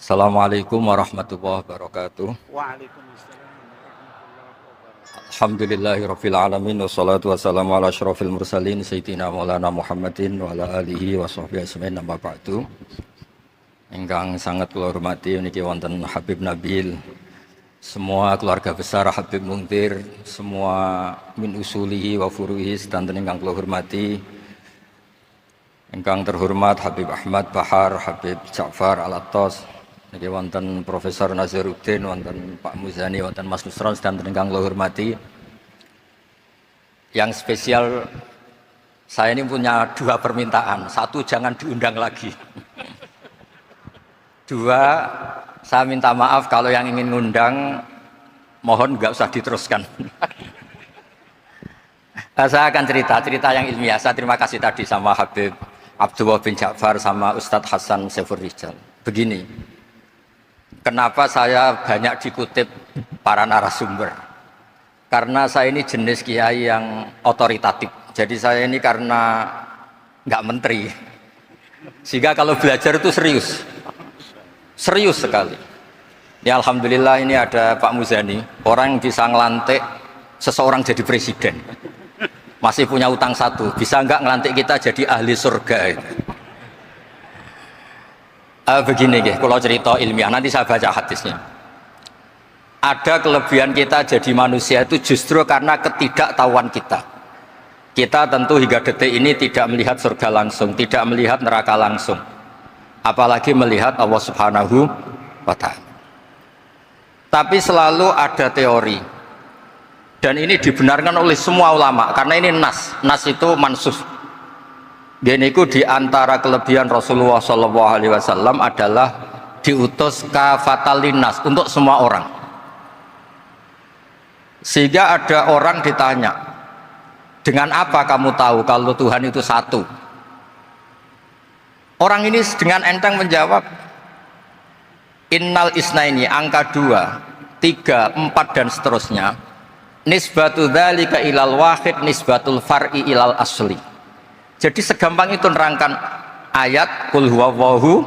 Assalamualaikum warahmatullahi wabarakatuh. Waalaikumsalam warahmatullahi wabarakatuh. Alhamdulillahirabbil alamin wassalatu wassalamu ala asyrofil mursalin sayyidina Maulana Muhammadin wa ala alihi wa sahbihi ajmain amma ba'du. Ingkang sangat kula hormati niki wonten Habib Nabil, semua keluarga besar Habib Muntir, semua min usulihi wa furuhi sedanten ingkang kula hormati. Ingkang terhormat Habib Ahmad Bahar, Habib Ja'far Al-Attas, niki wonten Profesor Nazaruddin, wonten Pak Muzani, wonten Mas Nusron sedanten ingkang kula hormati. Yang spesial, saya ini punya dua permintaan. Satu, jangan diundang lagi. Dua, saya minta maaf kalau yang ingin ngundang, mohon nggak usah diteruskan. Saya akan cerita yang ilmiah. Saya terima kasih tadi sama Habib Abdullah bin Ja'far sama Ustadz Hasan Saifur Rijal. Begini, kenapa saya banyak dikutip para narasumber? Karena saya ini jenis kiai yang otoritatif. Jadi saya ini karena nggak menteri, sehingga kalau belajar itu serius sekali. Ya alhamdulillah ini ada Pak Muzani, orang yang bisa ngelantik seseorang jadi presiden. Masih punya utang satu, bisa nggak ngelantik kita jadi ahli surga? Begini kalau cerita ilmiah, nanti saya baca hadisnya. Ada kelebihan kita jadi manusia itu justru karena ketidaktahuan kita. Kita tentu hingga detik ini tidak melihat surga langsung, tidak melihat neraka langsung, apalagi melihat Allah Subhanahu wa Ta'ala. Tapi selalu ada teori, dan ini dibenarkan oleh semua ulama karena ini nas itu mansus. Geniku di antara kelebihan Rasulullah SAW adalah diutus kafatal linnas, untuk semua orang. Sehingga ada orang ditanya, dengan apa kamu tahu kalau Tuhan itu satu? Orang ini dengan enteng menjawab, innal isnaini, angka 2, 3, 4 dan seterusnya, nisbatu dzalika ilal wahid nisbatul far'i ilal asli. Jadi segampang itu nerangkan ayat qul huwallahu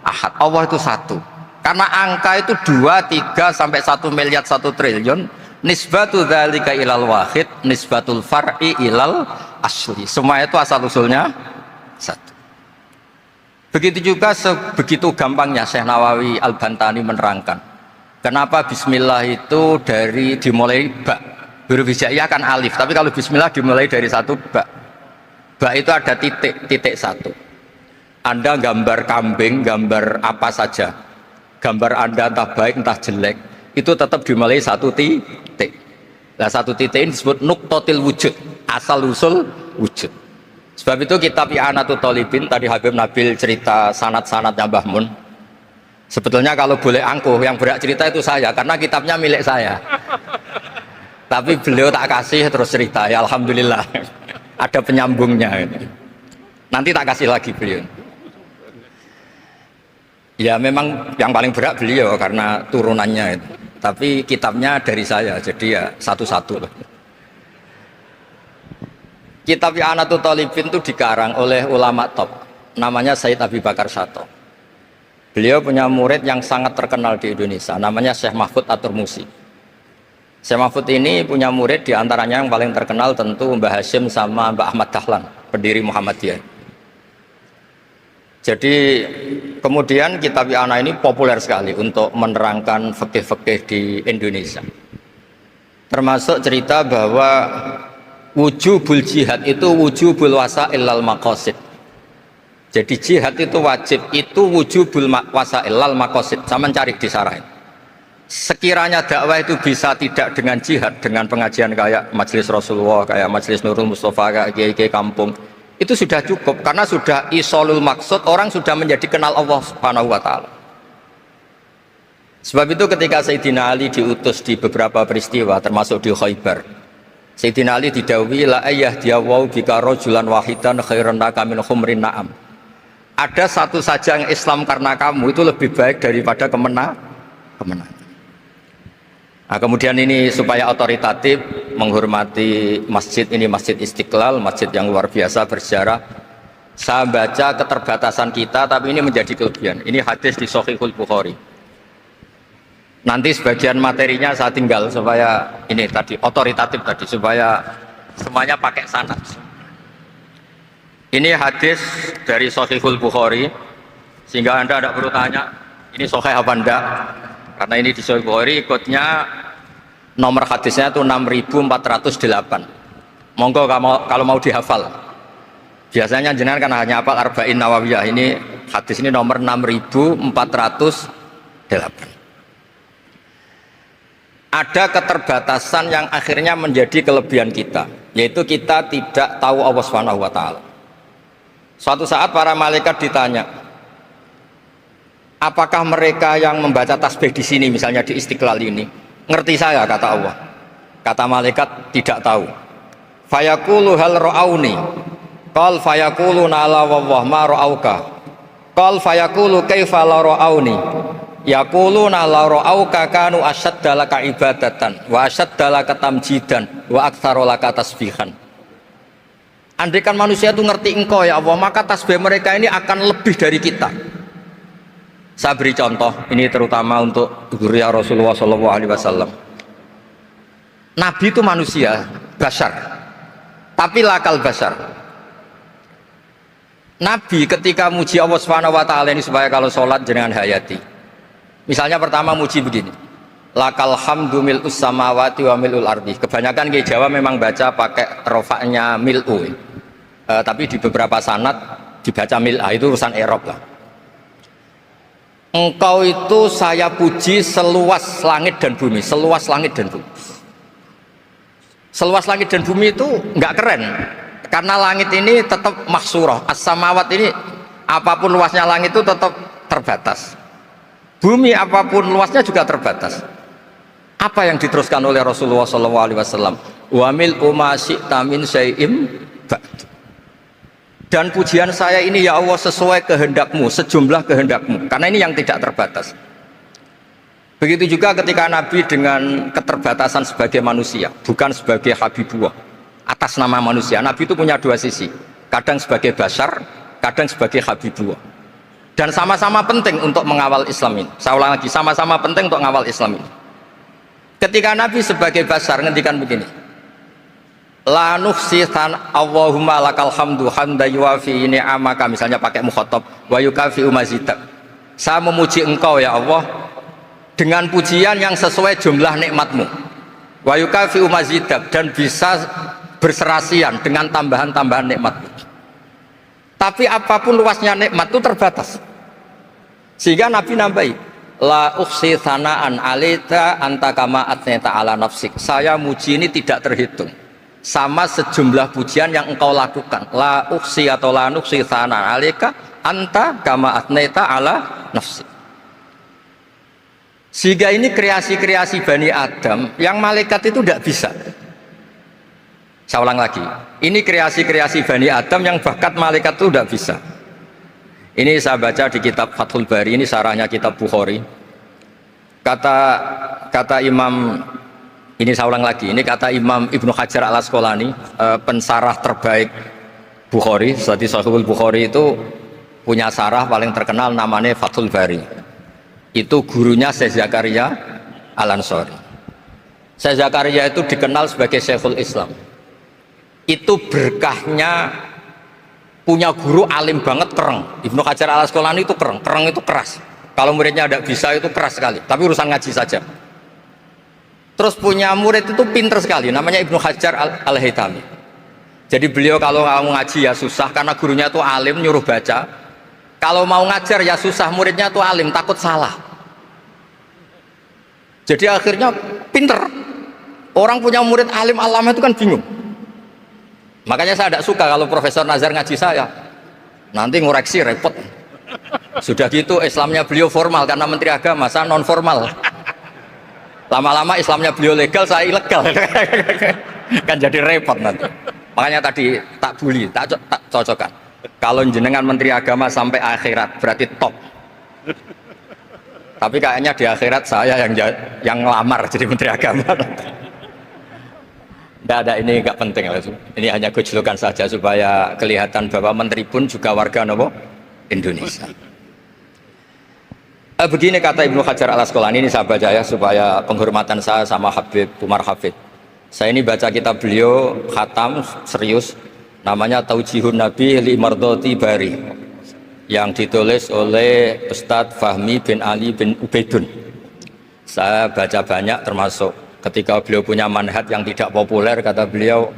ahad, Allah itu satu. Karena angka itu 2, 3 sampai 1 miliar 1 triliun, nisbatu dzalika ilal wahid nisbatul far'i ilal asli. Semua itu asal usulnya satu. Begitu juga begitu gampangnya Syekh Nawawi Al-Bantani menerangkan kenapa bismillah itu dimulai ba. Huruf hijaiyah kan alif, tapi kalau bismillah dimulai dari satu ba. Ba itu ada titik satu. Anda gambar kambing, gambar apa saja, gambar Anda entah baik entah jelek, itu tetap dimulai satu titik. Nah satu titik ini disebut nuqtatil wujud, asal usul wujud. Sebab itu kitab I'anatul Thalibin, tadi Habib Nabil cerita sanad-sanadnya Mbah Mun. Sebetulnya kalau boleh angkuh, yang berhak cerita itu saya, karena kitabnya milik saya. Tapi beliau tak kasih terus cerita, ya alhamdulillah. Ada penyambungnya. Nanti tak kasih lagi beliau. Ya memang yang paling berat beliau karena turunannya itu. Tapi kitabnya dari saya, jadi ya satu-satu. Kitab I'anatul Thalibin itu dikarang oleh ulama top, namanya Sayyid Abi Bakar Syato. Beliau punya murid yang sangat terkenal di Indonesia, namanya Syekh Mahfud At-Turmusi. Syekh Mahfud ini punya murid, diantaranya yang paling terkenal tentu Mbah Hashim sama Mbah Ahmad Dahlan, pendiri Muhammadiyah. Jadi kemudian kitab I'anah ini populer sekali untuk menerangkan fikih-fikih di Indonesia. Termasuk cerita bahwa wujubul jihad itu wujubul wasail lal maqasid. Jadi jihad itu wajib, itu wujubul wasail lal maqasid. Saya mencari di syarah. Sekiranya dakwah itu bisa tidak dengan jihad, dengan pengajian kayak Majelis Rasulullah, kayak Majelis Nurul Mustafa, kayak kiai-kiai kampung, itu sudah cukup karena sudah isolul maksud, orang sudah menjadi kenal Allah Subhanahu wa Ta'ala. Sebab itu ketika Sayyidina Ali diutus di beberapa peristiwa termasuk di Khaybar, Sayyidina Ali didhawuhi la ayyahdiyawu bika rajulan wahidan khairan laka min humrin na'am. Ada satu saja yang Islam karena kamu itu lebih baik daripada kemenangan. Nah, kemudian ini supaya otoritatif menghormati masjid ini, Masjid Istiqlal, masjid yang luar biasa bersejarah. Saya baca keterbatasan kita, tapi ini menjadi kelebihan. Ini hadis di Shahihul Bukhari. Nanti sebagian materinya saya tinggal supaya ini tadi otoritatif tadi, supaya semuanya pakai sanad. Ini hadis dari Shahihul Bukhari, sehingga Anda tidak perlu tanya ini sahih apa enggak, karena ini di Shahihul Bukhari. Ikutnya nomor hadisnya itu 6408. Monggo kalau mau dihafal. Biasanya jenengan kan hanya hafal Arba'in Nawawiyah. Ini hadis ini nomor 6408. Ada keterbatasan yang akhirnya menjadi kelebihan kita, yaitu kita tidak tahu Allah Subhanahu wa taala. Suatu saat para malaikat ditanya, apakah mereka yang membaca tasbih di sini, misalnya di Istiqlal ini, ngerti saya? Kata Allah. Kata malaikat, tidak tahu. Fayaqulu hal ra'auni. Qal fayaqulu nala wallah ma ra'auka. Qal fayaqulu kaifa la ra'auni. Yaquluna la ra'auka kanu ashadda laka ibadatan wa ashadda laka tamjidan wa aktsara laka tasbihan. Andaikan manusia itu ngerti engkau ya Allah, maka tasbih mereka ini akan lebih dari kita. Saya beri contoh, ini terutama untuk dzurriyyah Rasulullah SAW. Nabi itu manusia, bashar, tapi lakal bashar. Nabi ketika muji Allah Subhanahu wa taala ini supaya kalau sholat jenengan hayati. Misalnya pertama muji begini. Lakal hamdu mil'us samawati wa mil'ul ardi. Kebanyakan di Jawa memang baca pakai rofaknya mil'u. Tapi di beberapa sanad dibaca mil'a, itu urusan Arab lah. Engkau itu saya puji seluas langit dan bumi, seluas langit dan bumi. Seluas langit dan bumi itu enggak keren. Karena langit ini tetap maksurah, as-samawat ini apapun luasnya langit itu tetap terbatas. Bumi apapun luasnya juga terbatas. Apa yang diteruskan oleh Rasulullah SAW? Wa mil'u ma syi'ta min syai'im ba'd. Dan pujian saya ini ya Allah sesuai kehendakmu, sejumlah kehendakmu. Karena ini yang tidak terbatas. Begitu juga ketika Nabi dengan keterbatasan sebagai manusia, bukan sebagai Habibullah. Atas nama manusia, Nabi itu punya dua sisi, kadang sebagai bashar, kadang sebagai Habibullah, dan sama-sama penting untuk mengawal Islam ini. Saya ulang lagi, sama-sama penting untuk mengawal Islam ini. Ketika Nabi sebagai bashar ngendikan begini, la nuhsi Allahumma lakal hamdu hamda yuwafi ni'amaka, misalnya pakai mukhatab, wa yukafi umazidak, saya memuji engkau ya Allah dengan pujian yang sesuai jumlah nikmatmu, wa yukafi umazidak, dan bisa berserasian dengan tambahan-tambahan nikmat. Tapi apapun luasnya nikmat itu terbatas, sehingga Nabi nambahi la ukhsi thana'an alita anta kama atneta ala nafsik, saya muji ini tidak terhitung sama sejumlah pujian yang engkau lakukan. La ukhsi atau la nukhsi thana'an alika anta kama atneta ala nafsik. Sehingga ini kreasi-kreasi Bani Adam yang malaikat itu tidak bisa. Saya ulang lagi, ini kreasi-kreasi Bani Adam yang bakat malaikat itu tidak bisa. Ini saya baca di kitab Fathul Bari, ini sarahnya kitab Bukhari. Kata Imam, ini saya ulang lagi, ini kata Imam Ibnu Hajar al-Asqalani, pensarah terbaik Bukhari. Jadi Sahihul Bukhari itu punya sarah paling terkenal namanya Fathul Bari. Itu gurunya Syekh Zakaria Al-Ansari. Syekh Zakaria itu dikenal sebagai Syekhul Islam. Itu berkahnya punya guru alim banget, kereng. Ibnu Hajar al-Asqalani itu kereng itu keras. Kalau muridnya tidak bisa itu keras sekali, tapi urusan ngaji saja. Terus punya murid itu pinter sekali, namanya Ibnu Hajar al-Haytami. Jadi beliau kalau mau ngaji ya susah, karena gurunya itu alim, nyuruh baca. Kalau mau ngajar ya susah, muridnya itu alim, takut salah. Jadi akhirnya pinter. Orang punya murid alim alama itu kan bingung. Makanya saya tidak suka kalau Profesor Nazar ngaji saya, nanti ngoreksi repot. Sudah gitu Islamnya beliau formal karena Menteri Agama, saya non formal. Lama-lama Islamnya beliau legal, saya ilegal. Kan jadi repot nanti. Makanya tadi tak bully, tak cocokkan. Kalau jenengan Menteri Agama sampai akhirat berarti top. Tapi kayaknya di akhirat saya yang ngelamar jadi Menteri Agama. Tidak ada, ini nggak penting. Ini hanya gejolokan saja supaya kelihatan bahwa menteri pun juga warga nopo Indonesia. Begini kata Ibnu Hajar al Asqalani, ini saya baca ya supaya penghormatan saya sama Habib Umar Hafid. Saya ini baca kitab beliau khatam serius, namanya Taujihun Nabi li Mardhati Bari, yang ditulis oleh Ustadz Fahmi bin Ali bin Ubaidun. Saya baca banyak, termasuk ketika beliau punya manhaj yang tidak populer, kata beliau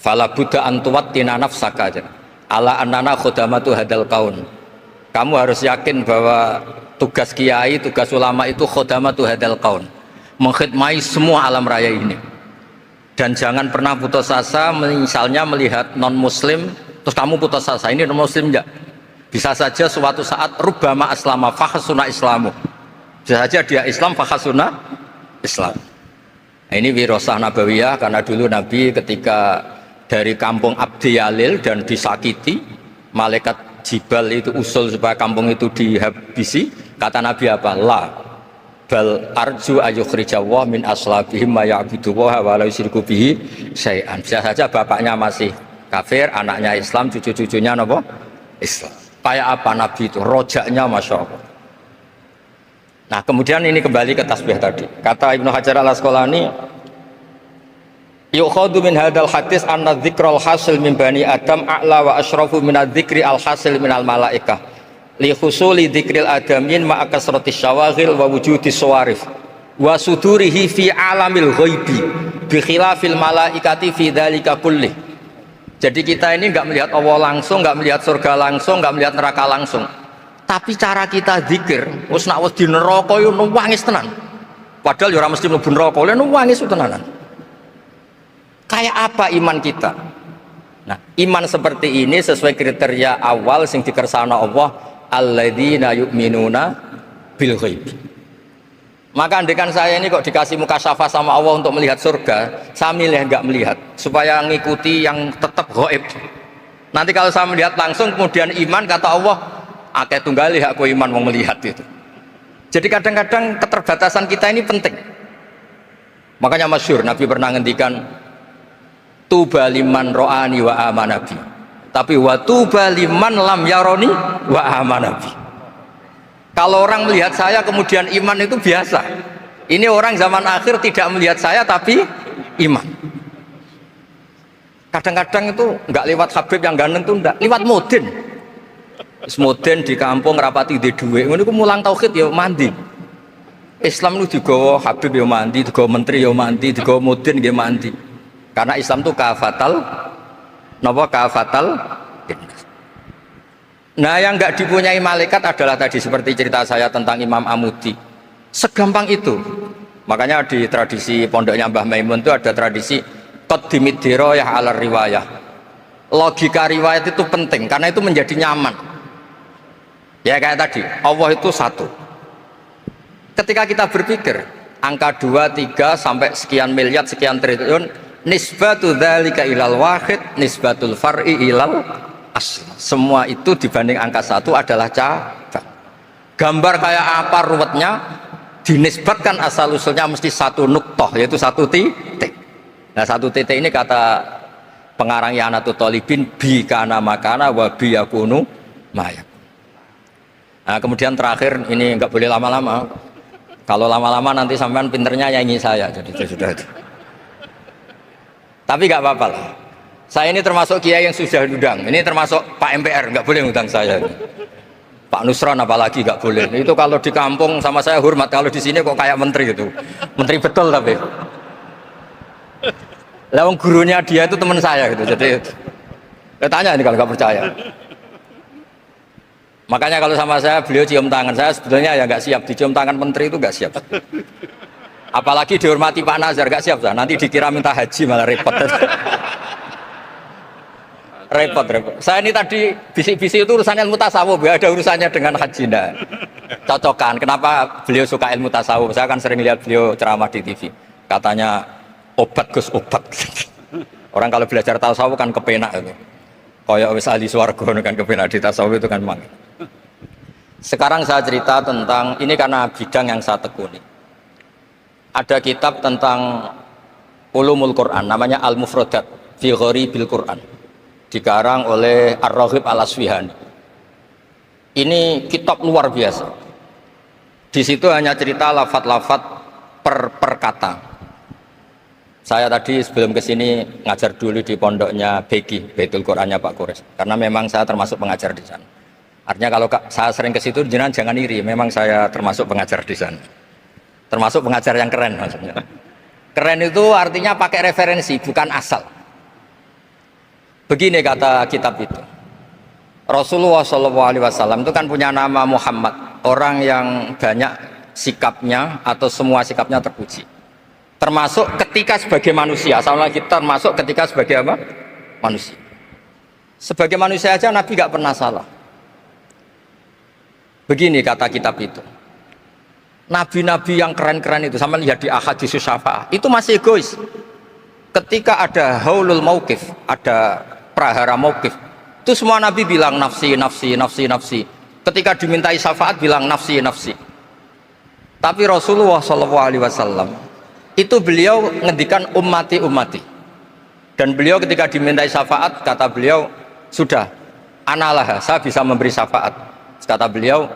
fala buddha antuwattina nafsaka ala annana khudamatu hadal kaun. Kamu harus yakin bahwa tugas kiai, tugas ulama itu khudamatu hadal kaun, mengkhidmati semua alam raya ini. Dan jangan pernah putus asa, misalnya melihat non muslim terus kamu putus asa, ini non muslim enggak. Bisa saja suatu saat rubbama aslama fakhasuna islamu, bisa saja dia Islam fakhasuna Islam. Nah, ini wirasah nabawiyah, karena dulu Nabi ketika dari kampung Abdi Yalil dan disakiti, malaikat Jibal itu usul supaya kampung itu dihabisi, kata Nabi apa? La bal arju ayukhrijawah min aslabihim ma ya'buduwaha wa la yusyriku bihi syai'an. Bisa saja bapaknya masih kafir, anaknya Islam, cucu-cucunya apa? Islam. Kayak apa Nabi itu? Rojaknya Masya Allah. Nah kemudian ini kembali ke tasbih tadi. Kata Ibnu Hajar al Asqalani, yukhadu min hadal hadis anna dzikral hasil min bani adam a'la wa asyrafu min adzikri al hasil min al malaikah li husuli dzikril adamin ma'a kasratis syawaghil wa wujudis sawarif wa sudurihi fi alamil ghaibi bi khilafil malaikati fi dzalika kulli. Jadi kita ini enggak melihat Allah langsung, enggak melihat surga langsung, enggak melihat neraka langsung, tapi cara kita zikir wis nak wis di neraka yo nangis tenan, padahal yo ora mesti mlebu neraka, lha nangis tenanan. Kayak apa iman kita? Nah, iman seperti ini sesuai kriteria awal sing dikersana Allah, alladzina yu'minuna bil ghaib. Maka andekan saya ini kok dikasih mukasyafah sama Allah untuk melihat surga, saya milih enggak melihat supaya ngikuti yang tetap ghaib. Nanti kalau saya melihat langsung kemudian iman, kata Allah, akeh tunggali aku iman mau melihat itu. Jadi kadang-kadang keterbatasan kita ini penting. Makanya masyhur Nabi pernah ngendikan, tuba liman ro'ani wa amanabi, tapi wa tuba liman lam yaroni wa amanabi. Kalau orang melihat saya kemudian iman itu biasa. Ini orang zaman akhir tidak melihat saya tapi iman. Kadang-kadang itu enggak lewat Habib yang ganteng itu, enggak lewat Mudin. Mudin di kampung rapati di duit, ini aku mulang tauhid ya mandi. Islam itu digawa Habib ya mandi, digawa menteri ya mandi, digawa Mudin ya mandi. Karena Islam itu kafatal, napa kafatal. Nah yang nggak dipunyai malaikat adalah tadi seperti cerita saya tentang Imam Amudi. Segampang itu. Makanya di tradisi pondoknya Mbah Maimun itu ada tradisi qaddimid dirayah ala riwayah. Logika riwayat itu penting karena itu menjadi nyaman. Ya kayak tadi, Allah itu satu. Ketika kita berpikir angka 2, 3 sampai sekian miliar, sekian triliun, nisbatu dzalika ilal wahid, nisbatul far'i ilal asl. Semua itu dibanding angka 1 adalah cabang. Gambar kayak apa ruwetnya, dinisbatkan asal usulnya mesti satu nuktoh, yaitu satu titik. Nah satu titik ini kata pengarang Yanatul Thalibin, bi kana makana wa bi yakunu mayak. Nah kemudian terakhir ini nggak boleh lama-lama. Kalau lama-lama nanti sampean pinternya nyanyi saya, jadi sudah. Tapi nggak apa-apa lah. Saya ini termasuk kiai yang sudah diundang. Ini termasuk Pak MPR, nggak boleh ngundang saya. Pak Nusron apalagi nggak boleh. Itu kalau di kampung sama saya hormat, kalau di sini kok kayak menteri gitu. Menteri betul tapi. Lawang gurunya dia itu teman saya gitu. Jadi tanya ini kalau nggak percaya. Makanya kalau sama saya beliau cium tangan, saya sebetulnya ya nggak siap dicium tangan menteri itu nggak siap. Apalagi dihormati Pak Nazar nggak siap, nanti dikira minta haji malah repot. repot. Saya ini tadi bisik-bisik itu urusan ilmu tasawuf, ya ada urusannya dengan haji ndak. Cocokan. Kenapa beliau suka ilmu tasawuf? Saya kan sering lihat beliau ceramah di TV. Katanya obat Gus obat. Orang kalau belajar tasawuf kan kepenak itu. Kayak wis ahli swarga kan kepenak di tasawuf itu kan mang. Sekarang saya cerita tentang ini karena bidang yang saya tekuni. Ada kitab tentang Ulumul Quran, namanya Al-Mufradat fi Gharibil Quran, dikarang oleh Ar-Raghib Al-Asfihani. Ini kitab luar biasa. Di situ hanya cerita lafat-lafat per kata. Saya tadi sebelum kesini ngajar dulu di pondoknya Beki, Baitul Qurannya Pak Kures, karena memang saya termasuk pengajar di sana. Artinya kalau saya sering ke situ, jangan iri, memang saya termasuk pengajar di sana. Termasuk pengajar yang keren maksudnya. Keren itu artinya pakai referensi, bukan asal. Begini kata kitab itu. Rasulullah SAW itu kan punya nama Muhammad, orang yang banyak sikapnya atau semua sikapnya terpuji. Termasuk ketika sebagai manusia, sama kita termasuk ketika sebagai apa? Manusia. Sebagai manusia aja Nabi gak pernah salah. Begini kata kitab itu. Nabi-nabi yang keren-keren itu, sama lihat di Ahadits Syafa'ah, itu masih egois. Ketika ada haulul mauqif, ada prahara mauqif, itu semua Nabi bilang nafsi, nafsi, nafsi, nafsi. Ketika dimintai syafaat bilang nafsi, nafsi. Tapi Rasulullah SAW itu beliau ngendikan ummati, ummati. Dan beliau ketika dimintai syafaat, kata beliau, sudah, analah, saya bisa memberi syafaat. Kata beliau,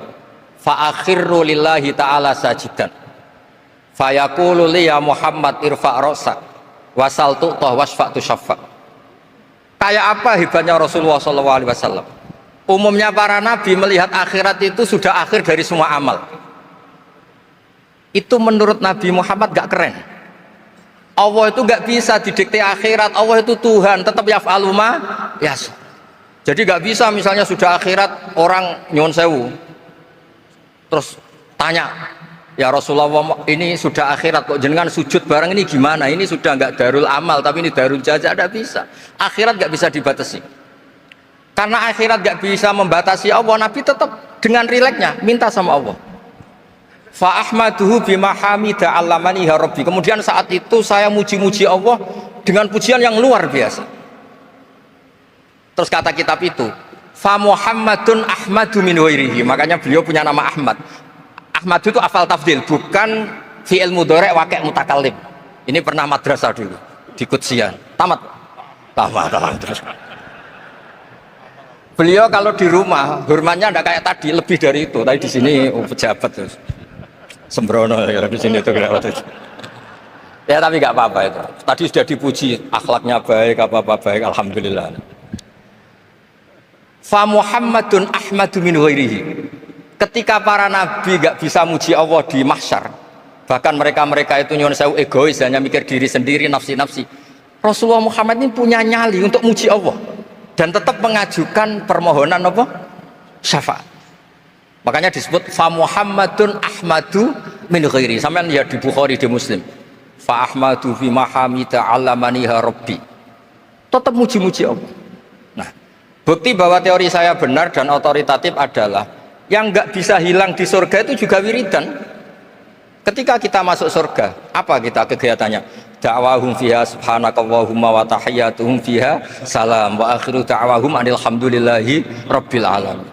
fa'akhirru lillahi ta'ala sajidan fayaqulu li ya Muhammad irfa' ra'sak wasal tu'tah wasfa'tu syaffa'. Kayak apa hebatnya Rasulullah SAW? Umumnya para nabi melihat akhirat itu sudah akhir dari semua amal. Itu menurut Nabi Muhammad gak keren. Allah itu gak bisa didikte akhirat. Allah itu Tuhan, tetap yaf'alu ma yasha. Jadi gak bisa misalnya sudah akhirat orang nyuwun sewu terus tanya, ya Rasulullah ini sudah akhirat kok jenengan sujud bareng ini gimana? Ini sudah nggak darul amal tapi ini darul jaza. Tidak bisa. Akhirat nggak bisa dibatasi. Karena akhirat nggak bisa membatasi Allah, Nabi tetap dengan rileksnya minta sama Allah. Fa ahmaduhu bima hamida 'allamani ya Rabbi. Kemudian saat itu saya muji-muji Allah dengan pujian yang luar biasa. Terus kata kitab itu, fa Muhammadun Ahmadu min wairihi. Makanya beliau punya nama Ahmad. Ahmad itu afal tafdil, bukan fi'il mudhari' waqi' mutakallim. Ini pernah madrasah dulu di Kutsian. Tamat. Terus. Beliau kalau di rumah hormatnya enggak kayak tadi, lebih dari itu. Tadi di sini pejabat terus. Sembrono ya di sini itu kira-kira. Ya tapi enggak apa-apa itu. Tadi sudah dipuji, akhlaknya baik, apa-apa baik, alhamdulillah. Fa Muhammadun Ahmadu min ghairihi. Ketika para nabi gak bisa muji Allah di mahsyar, bahkan mereka itu nyuwun sewu egois, hanya mikir diri sendiri, nafsi-nafsi. Rasulullah Muhammad ini punya nyali untuk muji Allah dan tetap mengajukan permohonan apa? Syafaat. Makanya disebut fa Muhammadun Ahmadu min ghairihi. Sampeyan lihat di Bukhari, di Muslim. Fa Ahmadu fi mahamida 'allamani ya Rabbi. Tetap muji-muji Allah. Bukti bahwa teori saya benar dan otoritatif adalah yang nggak bisa hilang di surga itu juga wiridan. Ketika kita masuk surga, apa kita kegiatannya? Da'wahum fiha subhanakallahumma wa tahiyyatuhum fiha salam wa akhiru da'wahum alhamdulillahi rabbil alamin.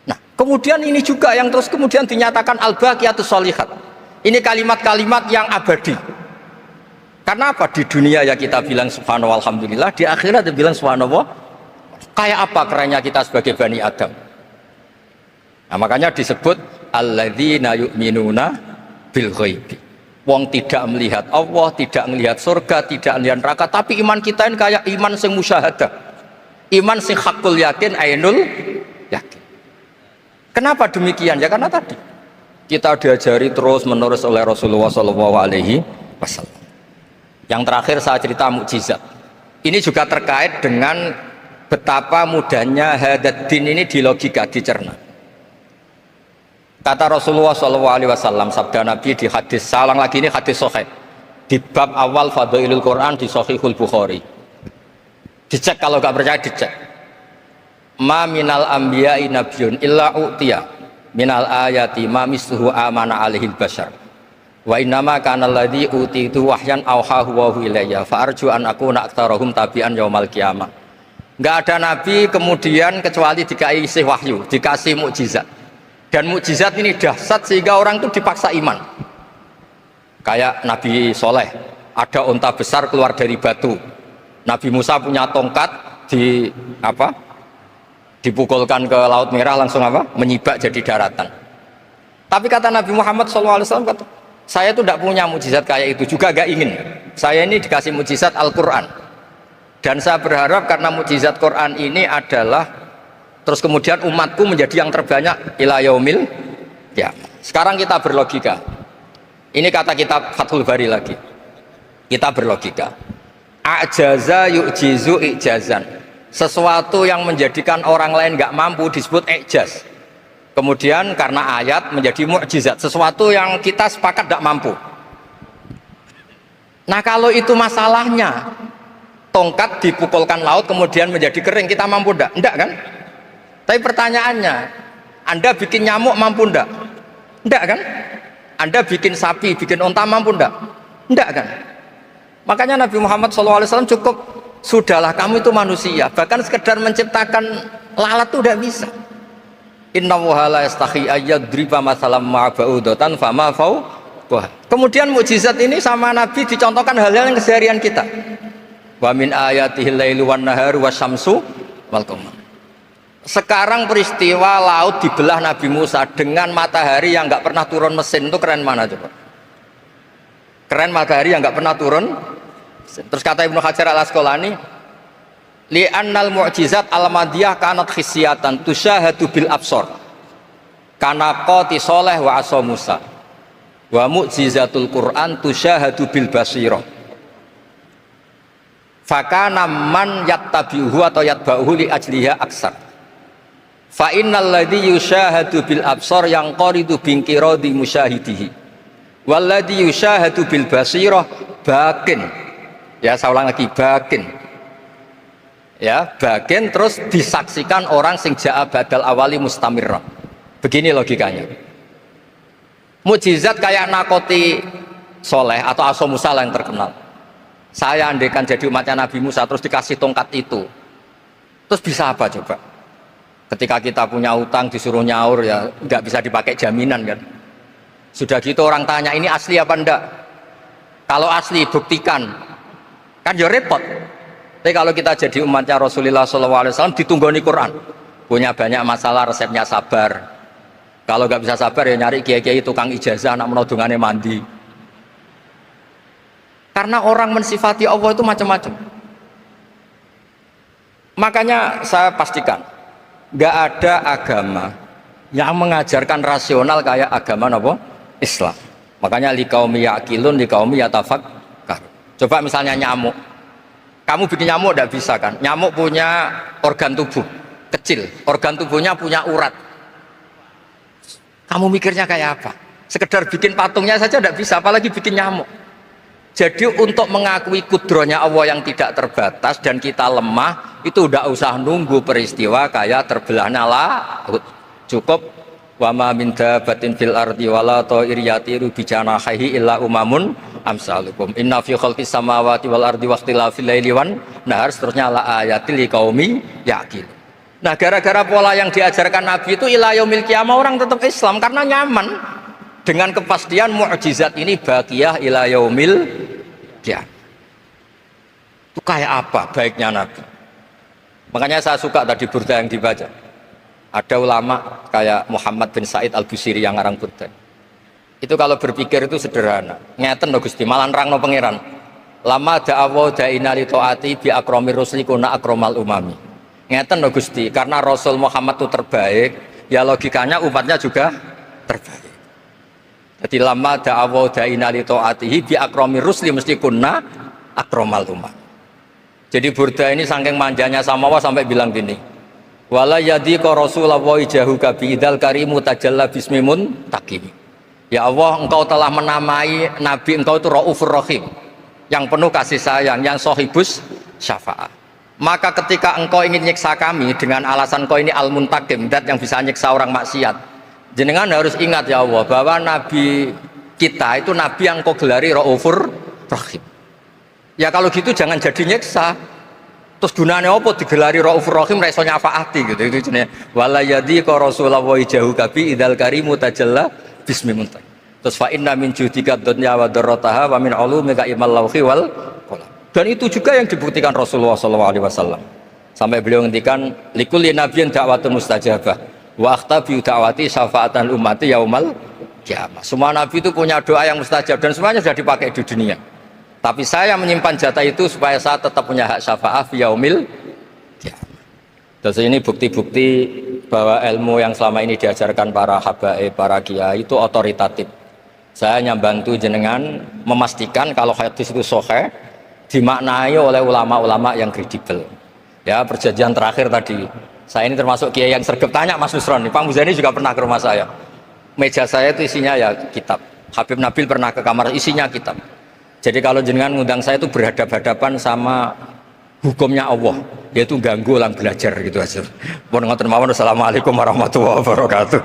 Nah, kemudian ini juga yang terus kemudian dinyatakan al-baqiyatus sholihat. Ini kalimat-kalimat yang abadi. Karena apa? Di dunia ya kita bilang subhanallah alhamdulillah, di akhirat dia bilang subhanallah. Kayak apa kerennya kita sebagai Bani Adam? Nah, makanya disebut alladzina yu'minuna bil ghaibi. Wong tidak melihat Allah, tidak melihat surga, tidak melihat neraka, tapi iman kita ini kayak iman sing musyahadah. Iman sing hakul yakin, ainul yakin. Kenapa demikian? Ya karena tadi kita diajari terus menerus oleh Rasulullah SAW. Yang terakhir saya cerita mukjizat. Ini juga terkait dengan betapa mudahnya hadat din ini di logika, dicerna. Kata Rasulullah SAW, sabda Nabi di hadis, salang lagi ini hadis sahih di bab awal Fadailul Quran di Sahihul Bukhari. Dicek kalau nggak percaya dicek. Ma minal anbiya'i nabiyyun illa u'tiya minal ayati ma misluhu amana alaihil bashar. Wa innama kana alladzi utitu wahyan auhahu wa ilayya fa arju an akuna aktsarahum tabi'an yaumal qiyamah. Enggak ada nabi kemudian kecuali dikasih wahyu, dikasih mukjizat. Dan mukjizat ini dahsyat sehingga orang itu dipaksa iman. Kayak Nabi Soleh, ada unta besar keluar dari batu. Nabi Musa punya tongkat di apa? Dipukulkan ke Laut Merah langsung apa? Menyibak jadi daratan. Tapi kata Nabi Muhammad SAW, kata, saya tuh tidak punya mukjizat kayak itu, juga gak ingin. Saya ini dikasih mukjizat Al-Quran. Dan saya berharap karena mukjizat Quran ini adalah terus kemudian umatku menjadi yang terbanyak ila yaumil ya. Sekarang kita berlogika. Ini kata kitab Fathul Bari lagi. Kita berlogika. A'jaza yu'jizu i'jazan. Sesuatu yang menjadikan orang lain nggak mampu disebut i'jaz. Kemudian karena ayat menjadi mukjizat. Sesuatu yang kita sepakat tidak mampu. Nah kalau itu masalahnya, tongkat dipukulkan laut kemudian menjadi kering, kita mampu enggak? Enggak kan? Tapi pertanyaannya, Anda bikin nyamuk mampu enggak? Enggak kan? Anda bikin sapi, bikin unta mampu enggak? Enggak kan? Makanya Nabi Muhammad SAW cukup, sudahlah kamu itu manusia, bahkan sekedar menciptakan lalat itu udah bisa. Inna wahala yastahi ayyadriba masalam ma'ba'udatan fama fawqaha. Kemudian mukjizat ini sama Nabi dicontohkan hal-hal yang keseharian kita. Wa min ayatihil lailu wan naharu wasyamsu wal qamar. Sekarang peristiwa laut dibelah Nabi Musa dengan matahari yang nggak pernah turun mesin, itu keren mana coba? Keren matahari yang nggak pernah turun. Terus kata Ibnu Hajar al Asqalani, li'annal mu'jizat al-madiyah kanat khisyatan tusyahadu bil absor. Kana qati soleh wa asa Musa. Wa mu'jizatul Qur'an tusyahadu bil basirah. Fakana man yattabi'uhu atau yatba'uhu li ajliha aksar. Fa innal ladzi yusyahadu bil absar yang qaridu binqiradi musyahidihi. Wal ladzi yusyahadu bil basirah bakin. Ya saya ulang lagi, bakin. Ya, bakin terus disaksikan orang sing ja'a badal awali mustamirra. Begini logikanya. Mukjizat kayak nakoti Soleh atau Aso Musa yang terkenal. Saya andaikan jadi umatnya Nabi Musa terus dikasih tongkat itu, terus bisa apa coba? Ketika kita punya utang disuruh nyaur ya nggak bisa dipakai jaminan kan. Sudah gitu orang tanya ini asli apa enggak? Kalau asli buktikan, kan ya repot. Tapi kalau kita jadi umatnya Rasulullah SAW ditunggoni Quran, punya banyak masalah resepnya sabar. Kalau nggak bisa sabar ya nyari kiai-kiai tukang ijazah anak menodongannya mandi. Karena orang mensifati Allah itu macam-macam. Makanya saya pastikan nggak ada agama yang mengajarkan rasional kayak agama apa? Islam. Makanya liqaumi yaqilun liqaumi yatafakkar. Coba misalnya nyamuk. Kamu bikin nyamuk tidak bisa kan? Nyamuk punya organ tubuh kecil, organ tubuhnya punya urat. Kamu mikirnya kayak apa? Sekedar bikin patungnya saja tidak bisa, apalagi bikin nyamuk. Jadi untuk mengakui kudrohnya Allah yang tidak terbatas dan kita lemah, itu tidak usah nunggu peristiwa kayak terbelahnya laut. Cukup wa ma min dabbatin fil ardi wala ta'ir yatiru bi janahihi illa umamun amsalukum inna fi khalqis samawati wal ardi wakhtilafil laili wan nahar, seterusnya la ayatil liqaumi yaqil. Nah, gara-gara pola yang diajarkan Nabi itu ila yaumil qiyamah orang tetap Islam karena nyaman dengan kepastian mukjizat ini baqiyah ila yaumil qiyamah. Itu kayak apa baiknya Nabi. Makanya saya suka tadi burda yang dibaca. Ada ulama kayak Muhammad bin Said Al-Busiri yang ngarang burda. Itu kalau berpikir itu sederhana. Ngeten lho Gusti, malah nerangno pangeran. Lama da'awa da'ina li ta'ati bi akramir rusli kuna akramal umami. Ngeten lho Gusti, karena Rasul Muhammad itu terbaik, ya logikanya umatnya juga terbaik. Jadi lama da'awa da'ina li ta'atihi bi akramir rusli mesti kuna akramal umami. Jadi burda ini saking manjanya sama Allah sampai bilang gini. Wala yadhiqa Rasulullah jahuka biidal karimu tajalla bismimun takim. Ya Allah, engkau telah menamai Nabi engkau itu Raufur Rahim, yang penuh kasih sayang, yang sohibus syafaat. Maka ketika engkau ingin nyiksa kami dengan alasan engkau ini al-muntakim, dat yang bisa nyiksa orang maksiat, jenengan harus ingat ya Allah bahwa Nabi kita itu Nabi yang engkau gelari Raufur Rahim. Ya kalau gitu jangan jadi nyiksa. Terus gunanya apa digelari Raufur Rahim reso nyafaati gitu. Itu jenenge wala yadhiqa Rasulullah jahuka bi idal karimu tajalla bismi muntaq. Terus fa inna min judika dunya wa darrataha wa min ulumika ilmal lawhi wal qalam. Dan itu juga yang dibuktikan Rasulullah SAW. Sampai beliau ngendikan likulli nabiyyin da'watun mustajabah wa akhtabi da'wati syafa'atan ummati yaumal qiyamah. Semua nabi itu punya doa yang mustajab dan semuanya sudah dipakai di dunia. Tapi saya menyimpan jatah itu supaya saya tetap punya hak syafa'ah fi yaumil qiyamah. Terus ini bukti-bukti bahwa ilmu yang selama ini diajarkan para habaib, para kiai itu otoritatif. Saya hanya bantu jenengan memastikan kalau hadis itu sahih dimaknai oleh ulama-ulama yang kredibel. Ya, perjanjian terakhir tadi. Saya ini termasuk kiai yang sergap tanya Mas Nusron. Pak Muzani juga pernah ke rumah saya. Meja saya itu isinya ya kitab. Habib Nabil pernah ke kamar isinya kitab. Jadi kalau jenengan ngundang saya itu berhadap-hadapan sama hukumnya Allah, yaitu ganggu orang belajar gitu aja. Assalamualaikum warahmatullahi wabarakatuh.